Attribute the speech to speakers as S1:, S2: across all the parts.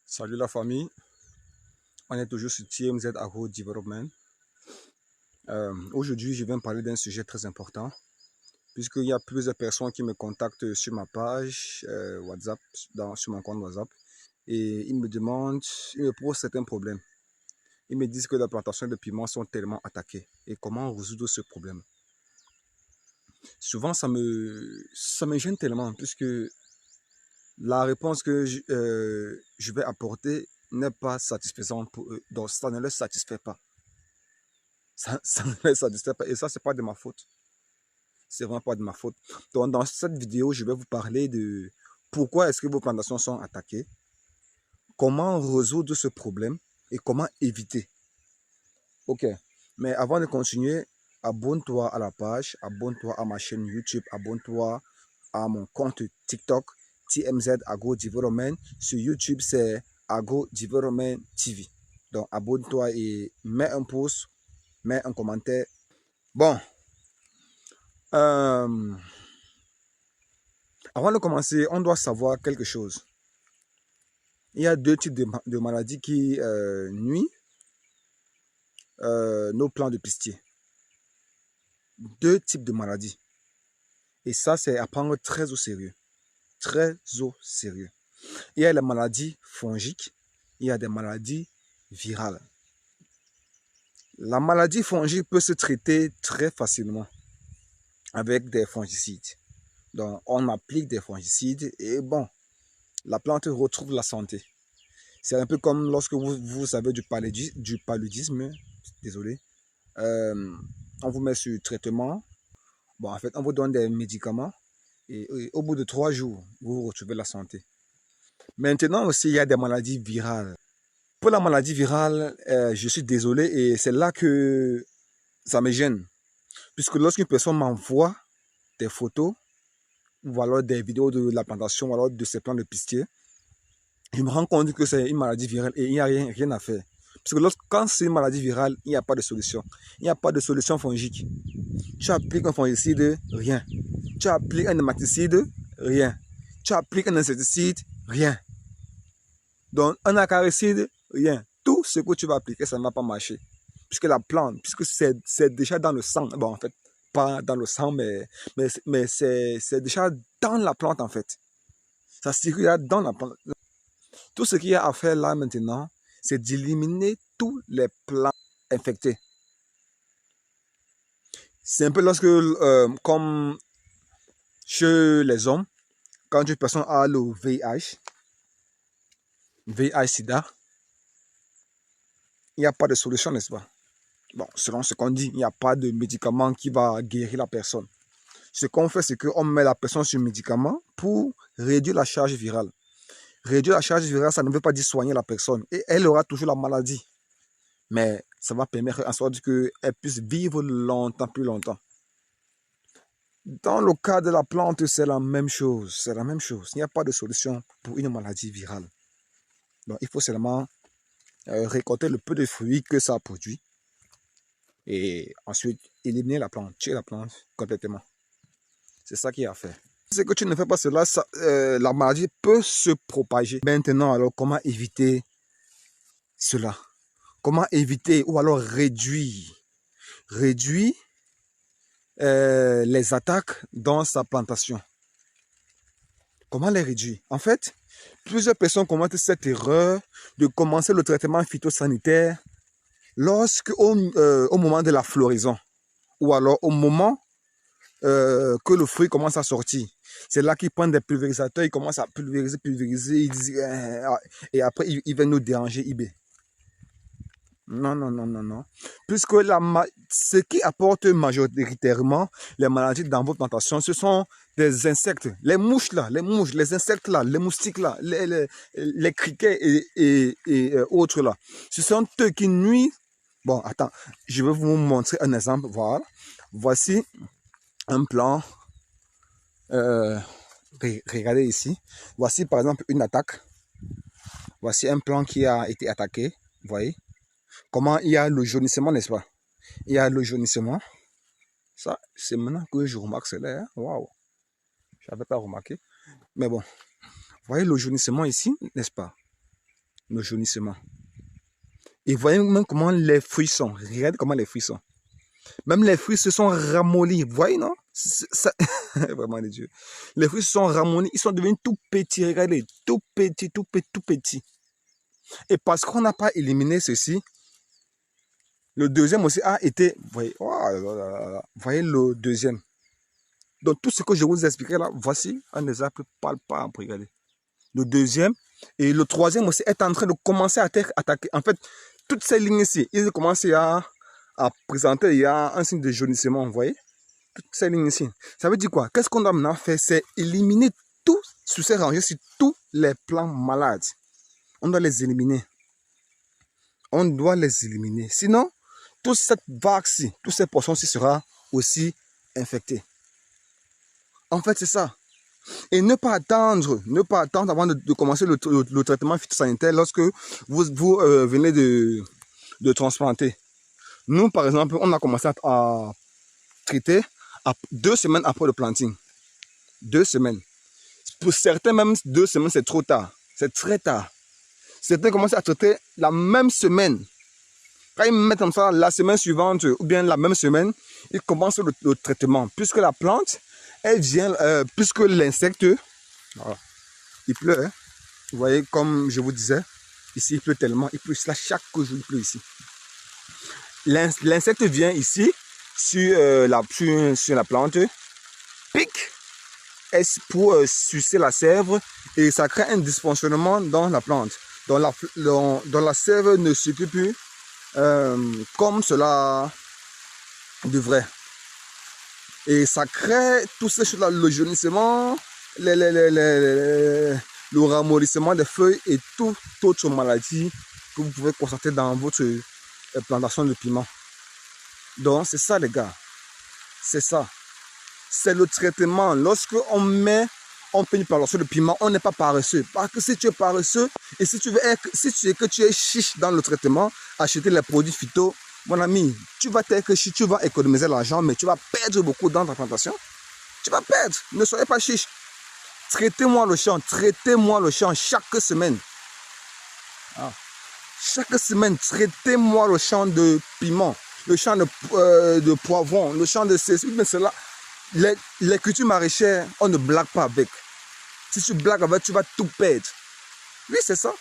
S1: Salut la famille, on est toujours sur TMZ Agro Development. Aujourd'hui, je viens parler d'un sujet très important, puisqu'il y a plusieurs personnes qui me contactent sur ma page WhatsApp, sur mon compte WhatsApp, et ils me demandent, ils me posent certains problèmes. Ils me disent que les plantations de piments sont tellement attaquées, et comment résoudre ce problème. Souvent, ça me gêne tellement, puisque la réponse que je vais apporter n'est pas satisfaisante pour eux, donc ça ne les satisfait pas. Ça ne les satisfait pas. Et ça, c'est pas de ma faute. C'est vraiment pas de ma faute. Donc, dans cette vidéo, je vais vous parler de pourquoi est-ce que vos plantations sont attaquées, comment résoudre ce problème et comment éviter. Ok. Mais avant de continuer, abonne-toi à la page, abonne-toi à ma chaîne YouTube, abonne-toi à mon compte TikTok, TMZ Agro Development. Sur YouTube, c'est Agro Development TV. Donc, abonne-toi et mets un pouce, mets un commentaire. Bon, avant de commencer, on doit savoir quelque chose. Il y a deux types de maladies qui nuisent nos plants de pistier. Deux types de maladies. Et ça, c'est à prendre très au sérieux. Très au sérieux. Il y a les maladies fongiques, il y a des maladies virales. La maladie fongique peut se traiter très facilement avec des fongicides. Donc, on applique des fongicides et bon, la plante retrouve la santé. C'est un peu comme lorsque vous avez du paludisme, désolé, on vous met sur traitement. Bon, en fait, on vous donne des médicaments et au bout de 3 jours, vous retrouvez la santé. Maintenant aussi, il y a des maladies virales. Pour la maladie virale, je suis désolé et c'est là que ça me gêne. Puisque lorsqu'une personne m'envoie des photos ou alors des vidéos de la plantation ou alors de ses plants de pistier, je me rends compte que c'est une maladie virale et il n'y a rien à faire. Parce que quand c'est une maladie virale, il n'y a pas de solution. Il n'y a pas de solution fongique. Tu appliques un fongicide, rien. Tu appliques un nématicide, rien. Tu appliques un insecticide, rien. Donc, un acaricide, rien. Tout ce que tu vas appliquer, ça ne va pas marcher. Puisque la plante, puisque c'est déjà dans le sang. Bon, en fait, pas dans le sang, mais c'est déjà dans la plante, en fait. Ça circule dans la plante. Tout ce qu'il y a à faire là maintenant, c'est d'éliminer tous les plants infectés. C'est un peu lorsque, comme chez les hommes, quand une personne a le VIH-Sida, il n'y a pas de solution, n'est-ce pas? Bon, selon ce qu'on dit, il n'y a pas de médicament qui va guérir la personne. Ce qu'on fait, c'est qu'on met la personne sur médicament pour réduire la charge virale. Réduire la charge virale, ça ne veut pas dire soigner la personne. Et elle aura toujours la maladie. Mais ça va permettre en sorte qu'elle puisse vivre longtemps, plus longtemps. Dans le cas de la plante, c'est la même chose. C'est la même chose. Il n'y a pas de solution pour une maladie virale. Donc, il faut seulement récolter le peu de fruits que ça produit. Et ensuite, éliminer la plante, tuer la plante complètement. C'est ça qu'il y a à faire. Si que tu ne fais pas cela, la maladie peut se propager. Maintenant, alors, comment éviter cela? Comment éviter ou alors réduire les attaques dans sa plantation? Comment les réduire? En fait, plusieurs personnes commettent cette erreur de commencer le traitement phytosanitaire au moment de la floraison ou alors au moment que le fruit commence à sortir. C'est là qu'ils prennent des pulvérisateurs, ils commencent à pulvériser, ils disent, et après ils viennent nous déranger, IB. Non, non, non, non, non. Puisque ce qui apporte majoritairement les maladies dans vos plantations, ce sont des insectes. Les mouches là, les insectes là, les moustiques là, les criquets et autres là. Ce sont eux qui nuisent. Bon, attends, je vais vous montrer un exemple. Voilà. Voici un plan. Regardez ici. Voici par exemple une attaque. Voici un plan qui a été attaqué. Vous voyez? Comment il y a le jaunissement, n'est-ce pas? Il y a le jaunissement. Ça, c'est maintenant que je remarque cela. Hein? Waouh! Je n'avais pas remarqué. Mais bon, vous voyez le jaunissement ici, n'est-ce pas? le jaunissement. Et voyez même comment les fruits sont. Regardez comment les fruits sont. Même les fruits se sont ramollis. Vous voyez, non? Ça... Vraiment, les dieux. Les fruits se sont ramollis. Ils sont devenus tout petits. Regardez, tout petits, tout petits, tout petits. Et parce qu'on n'a pas éliminé ceci, le deuxième aussi a été... Vous voyez, oh là là là là. Vous voyez le deuxième. Donc, tout ce que je vous expliquerai là, voici un exemple palpable. Regardez. Le deuxième. Et le troisième aussi est en train de commencer à être attaqué. En fait, toutes ces lignes ici, ils ont commencé à présenter, il y a un signe de jaunissement, vous voyez? Toutes ces lignes ici. Ça veut dire quoi? Qu'est-ce qu'on doit maintenant faire? C'est éliminer tout sur ces rangées, sur tous les plants malades. On doit les éliminer. On doit les éliminer. Sinon, toute cette vague-ci, toutes ces portions-ci sera aussi infectée. En fait, c'est ça. Et ne pas attendre avant de commencer le traitement phytosanitaire lorsque vous venez de transplanter. Nous, par exemple, on a commencé à traiter 2 semaines après le planting. 2 semaines. Pour certains, même 2 semaines, c'est trop tard. C'est très tard. Certains commencent à traiter la même semaine. Quand ils mettent comme ça la semaine suivante ou bien la même semaine, ils commencent le traitement. Puisque la plante, elle vient, puisque l'insecte, voilà, il pleut. Hein. Vous voyez, comme je vous disais, ici il pleut tellement, il pleut là chaque jour, il pleut ici. L'insecte vient ici sur la plante, pique pour sucer la sève et ça crée un dysfonctionnement dans la plante. Dans la sève ne circule plus comme cela devrait. Et ça crée toutes ces choses-là, le jaunissement, le ramollissement des feuilles et toute autre maladie que vous pouvez constater dans votre plantation de piment. Donc c'est ça les gars, c'est ça, c'est le traitement. Lorsque on fait une plantation de piment, on n'est pas paresseux, parce que si tu es paresseux et si tu es chiche dans le traitement, acheter les produits phyto, mon ami, tu vas économiser l'argent, mais tu vas perdre beaucoup dans ta plantation. Tu vas perdre, ne soyez pas chiche. Traitez-moi le champ chaque semaine. Ah. Chaque semaine, traitez-moi le champ de piment, le champ de poivron, le champ de ceci, mais cela. Les cultures maraîchères, on ne blague pas avec. Si tu blagues avec, tu vas tout perdre. Oui, c'est ça.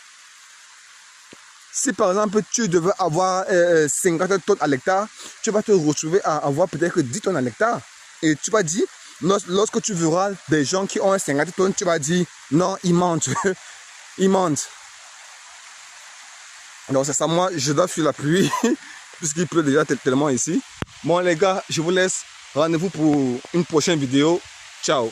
S1: Si par exemple, tu devais avoir 50 tonnes à l'hectare, tu vas te retrouver à avoir peut-être 10 tonnes à l'hectare. Et tu vas dire, lorsque tu verras des gens qui ont 50 tonnes, tu vas dire, non, ils mentent. Ils mentent. Donc c'est ça, moi je dois fuir la pluie, puisqu'il pleut déjà tellement ici. Bon les gars, je vous laisse. Rendez-vous pour une prochaine vidéo. Ciao.